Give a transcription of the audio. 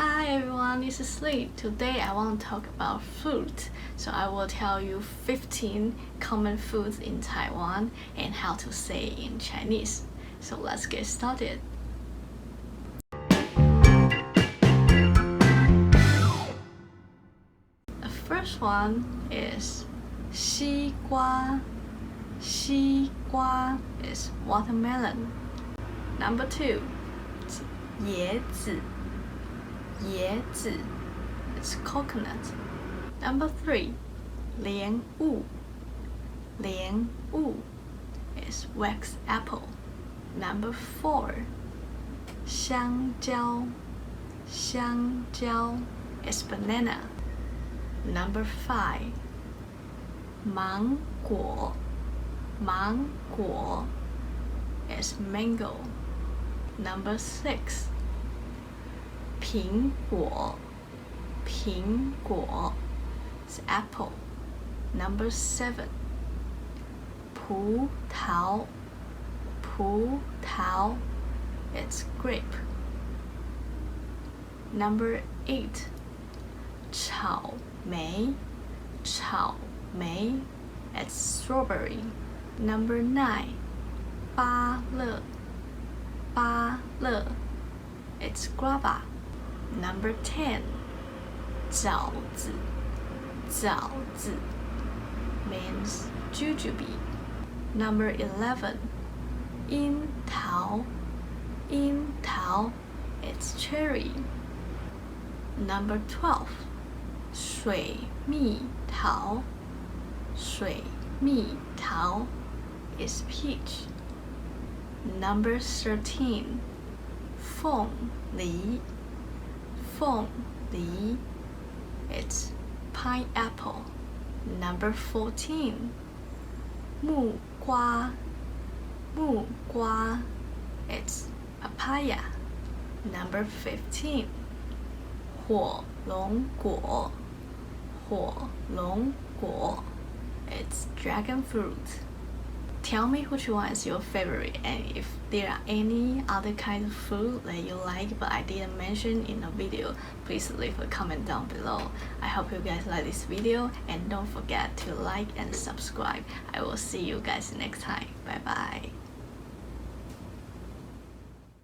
Hi everyone, this is Lee. Today I want to talk about fruit. So I will tell you 15 common foods in Taiwan and how to say it in Chinese. So let's get started. The first one is 西瓜. 西瓜 is watermelon. Number 2, 椰子. 椰子 is coconut. Number 3, 莲雾. 莲雾 is wax apple. Number 4, 香蕉. 香蕉 is banana. Number 5, 芒果. 芒果 is mango. Number 6, 苹果. 苹果 is apple. Number 7, 葡萄. 葡萄 it's grape. Number 8, 草莓. 草莓 it's strawberry. Number 9, 芭乐. 芭乐 it's guava. Number 10, 枣子. 枣子 means jujube. Number 11, 樱桃. 樱桃 it's cherry. Number 12, 水蜜桃. 水蜜桃 is peach. Number 13, 凤梨. 凤梨 it's pineapple. Number 14, 木瓜. 木瓜 it's papaya. Number 15, 火龙果. 火龙果 it's dragon fruit. Tell me which one is your favorite and if there are any other kind of food that you like but I didn't mention in the video, please leave a comment down below. I hope you guys like this video and don't forget to like and subscribe. I will see you guys next time. Bye bye.